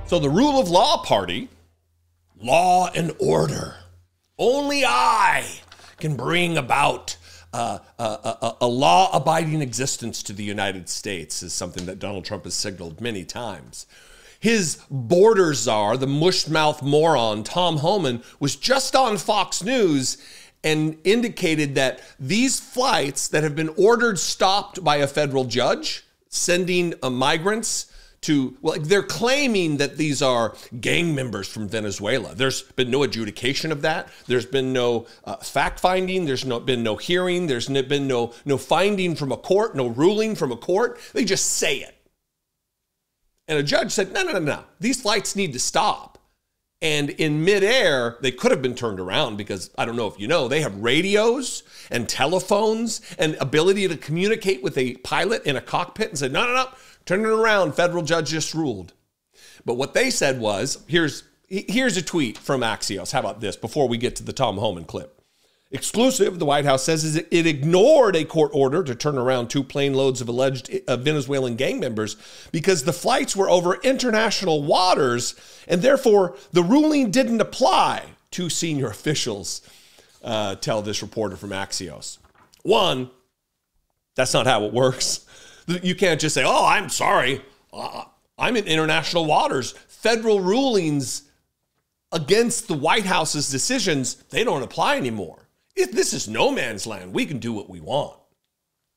So the rule of law party, law and order. Only I can bring about a law-abiding existence to the United States, is something that Donald Trump has signaled many times. His border czar, the mush-mouth moron, Tom Homan, was just on Fox News and indicated that these flights that have been ordered stopped by a federal judge, sending migrants to, well, they're claiming that these are gang members from Venezuela. There's been no adjudication of that. There's been no fact-finding. There's been no hearing. There's been no finding from a court, no ruling from a court. They just say it. And a judge said, no. These flights need to stop. And in midair, they could have been turned around because, I don't know if you know, they have radios and telephones and ability to communicate with a pilot in a cockpit and say, no, turn it around. Federal judge just ruled. But what they said was, here's a tweet from Axios. How about this before we get to the Tom Homan clip? Exclusive, the White House says it ignored a court order to turn around 2 plane loads of alleged Venezuelan gang members because the flights were over international waters, and therefore the ruling didn't apply. 2 senior officials tell this reporter from Axios. One, that's not how it works. You can't just say, oh, I'm sorry, I'm in international waters. Federal rulings against the White House's decisions, they don't apply anymore. This is no man's land. We can do what we want.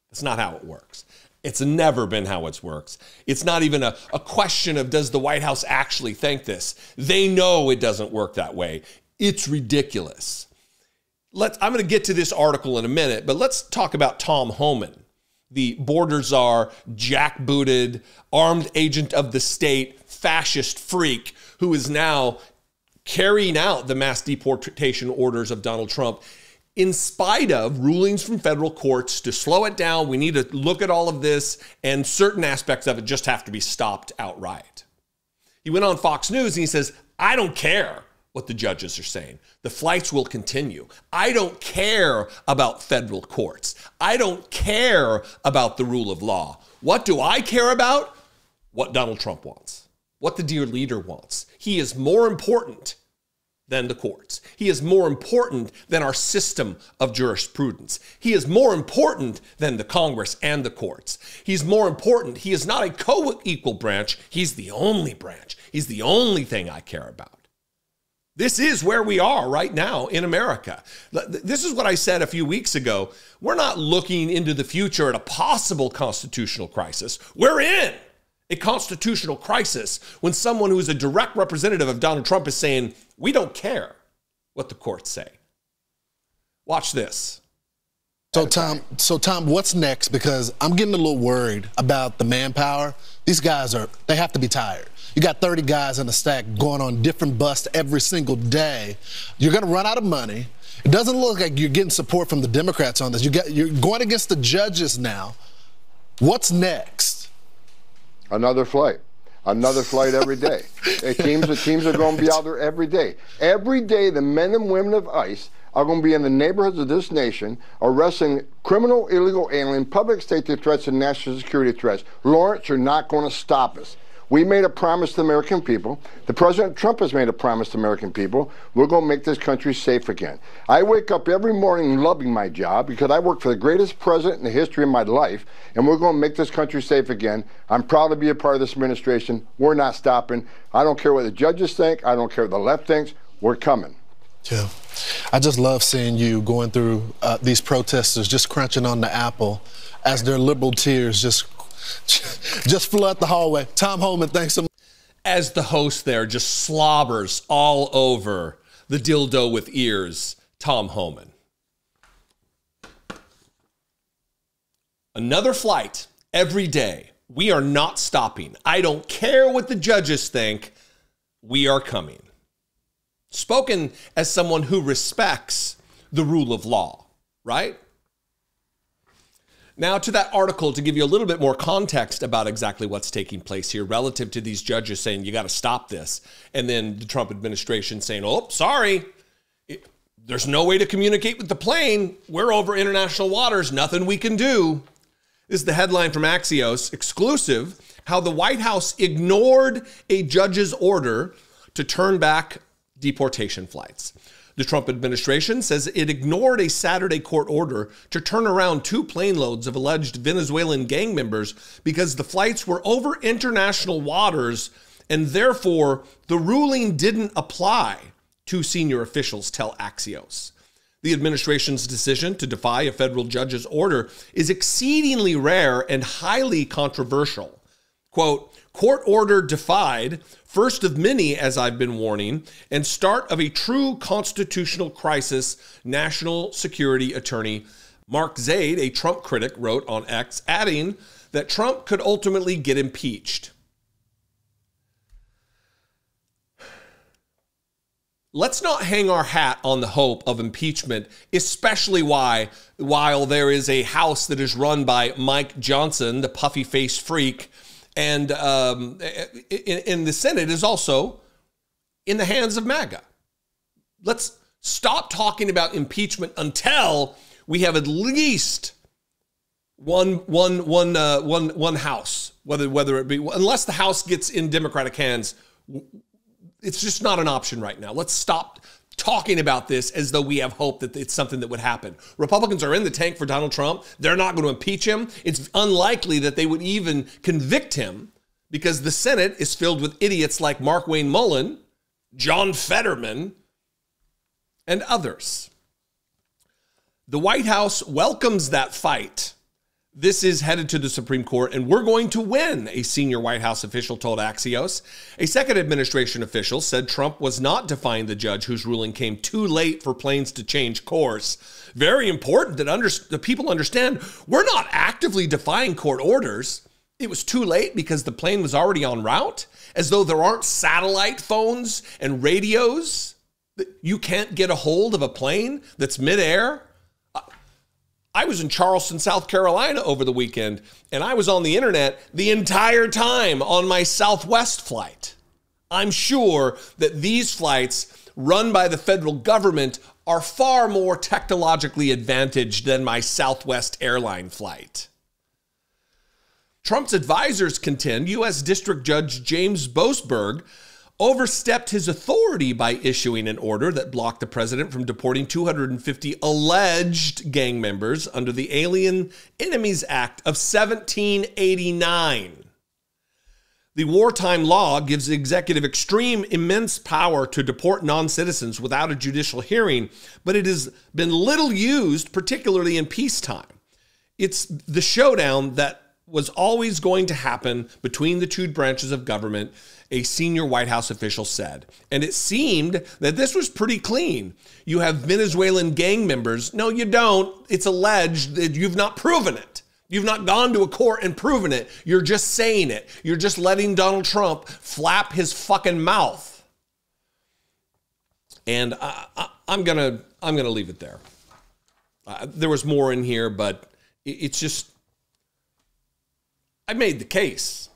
That's not how it works. It's never been how it works. It's not even a question of does the White House actually think this. They know it doesn't work that way. It's ridiculous. I'm going to get to this article in a minute, but let's talk about Tom Homan, the border czar, jackbooted, armed agent of the state, fascist freak who is now carrying out the mass deportation orders of Donald Trump in spite of rulings from federal courts to slow it down. We need to look at all of this, and certain aspects of it just have to be stopped outright. He went on Fox News and he says, I don't care what the judges are saying. The flights will continue. I don't care about federal courts. I don't care about the rule of law. What do I care about? What Donald Trump wants. What the dear leader wants. He is more important than the courts. He is more important than our system of jurisprudence. He is more important than the Congress and the courts. He's more important. He is not a co-equal branch. He's the only branch. He's the only thing I care about. This is where we are right now in America. This is what I said a few weeks ago. We're not looking into the future at a possible constitutional crisis. We're in a constitutional crisis when someone who is a direct representative of Donald Trump is saying, we don't care what the courts say. Watch this. So Tom, what's next? Because I'm getting a little worried about the manpower. These guys they have to be tired. You got 30 guys in the stack going on different busts every single day. You're going to run out of money. It doesn't look like you're getting support from the Democrats on this. You're going against the judges now. What's next? Another flight every day. Teams are going to be out there every day. Every day, the men and women of ICE are going to be in the neighborhoods of this nation arresting criminal, illegal alien, public safety threats, and national security threats. Lawrence, you're not going to stop us. We made a promise to the American people. The President Trump has made a promise to the American people. We're going to make this country safe again. I wake up every morning loving my job because I work for the greatest president in the history of my life, and we're going to make this country safe again. I'm proud to be a part of this administration. We're not stopping. I don't care what the judges think. I don't care what the left thinks. We're coming. Yeah. I just love seeing you going through these protesters just crunching on the apple as their liberal tears just flood the hallway. Tom Homan, thanks so much. As the host there just slobbers all over the dildo with ears, Tom Homan. Another flight every day. We are not stopping. I don't care what the judges think. We are coming. Spoken as someone who respects the rule of law, right? Now to that article to give you a little bit more context about exactly what's taking place here relative to these judges saying you got to stop this. And then the Trump administration saying, oh, sorry, there's no way to communicate with the plane. We're over international waters. Nothing we can do. This is the headline from Axios. Exclusive. how the White House ignored a judge's order to turn back deportation flights. The Trump administration says it ignored a Saturday court order to turn around 2 plane loads of alleged Venezuelan gang members because the flights were over international waters, and therefore the ruling didn't apply, 2 senior officials tell Axios. The administration's decision to defy a federal judge's order is exceedingly rare and highly controversial. Quote, court order defied, first of many, as I've been warning, and start of a true constitutional crisis, National Security Attorney Mark Zaid, a Trump critic, wrote on X, adding that Trump could ultimately get impeached. Let's not hang our hat on the hope of impeachment, especially while there is a House that is run by Mike Johnson, the puffy-faced freak, and in the Senate is also in the hands of MAGA. Let's stop talking about impeachment until we have at least one House, whether it be, unless the House gets in Democratic hands. It's just not an option right now. Let's stop talking about this as though we have hope that it's something that would happen. Republicans are in the tank for Donald Trump. They're not going to impeach him. It's unlikely that they would even convict him because the Senate is filled with idiots like Mark Wayne Mullen, John Fetterman, and others. The White House welcomes that fight. This is headed to the Supreme Court, and we're going to win, a senior White House official told Axios. A second administration official said Trump was not defying the judge whose ruling came too late for planes to change course. Very important that the people understand we're not actively defying court orders. It was too late because the plane was already en route, as though there aren't satellite phones and radios. You can't get a hold of a plane that's midair. I was in Charleston, South Carolina over the weekend, and I was on the internet the entire time on my Southwest flight. I'm sure that these flights run by the federal government are far more technologically advantaged than my Southwest airline flight. Trump's advisors contend U.S. District Judge James Boasberg overstepped his authority by issuing an order that blocked the president from deporting 250 alleged gang members under the Alien Enemies Act of 1789. The wartime law gives the executive immense power to deport non-citizens without a judicial hearing, but it has been little used, particularly in peacetime. It's the showdown that was always going to happen between the two branches of government, a senior White House official said. And it seemed that this was pretty clean. You have Venezuelan gang members. No, you don't. It's alleged that you've not proven it. You've not gone to a court and proven it. You're just saying it. You're just letting Donald Trump flap his fucking mouth. And I'm gonna leave it there. There was more in here, but it's just, I made the case.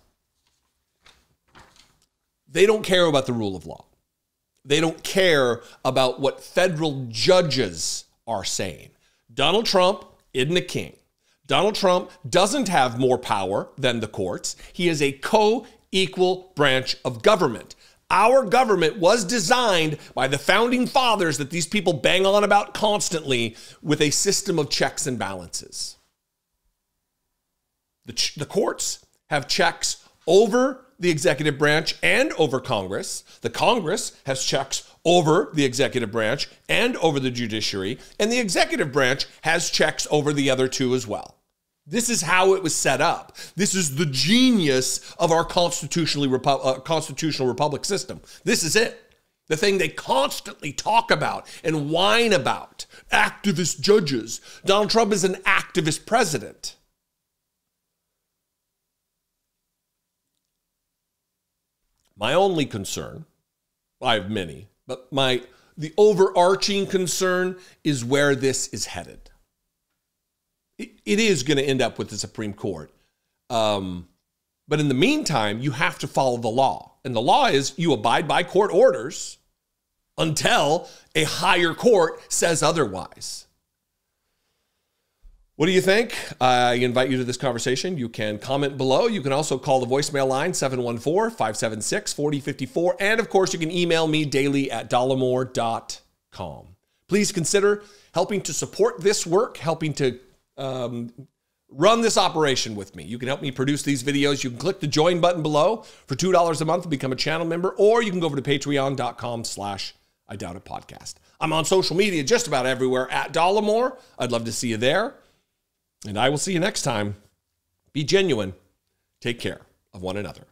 They don't care about the rule of law. They don't care about what federal judges are saying. Donald Trump isn't a king. Donald Trump doesn't have more power than the courts. He is a co-equal branch of government. Our government was designed by the founding fathers that these people bang on about constantly with a system of checks and balances. The courts have checks over the executive branch and over Congress. The Congress has checks over the executive branch and over the judiciary. And the executive branch has checks over the other two as well. This is how it was set up. This is the genius of our constitutional republic system. This is it. The thing they constantly talk about and whine about. Activist judges. Donald Trump is an activist president. My only concern, I have many, but the overarching concern is where this is headed. It is going to end up with the Supreme Court. But in the meantime, you have to follow the law. And the law is you abide by court orders until a higher court says otherwise. What do you think? I invite you to this conversation. You can comment below. You can also call the voicemail line, 714-576-4054. And of course, you can email me daily at dollemore.com. Please consider helping to support this work, helping to run this operation with me. You can help me produce these videos. You can click the join button below for $2 a month to become a channel member, or you can go over to patreon.com/IDoubtItPodcast. I'm on social media just about everywhere at Dollemore. I'd love to see you there. And I will see you next time. Be genuine. Take care of one another.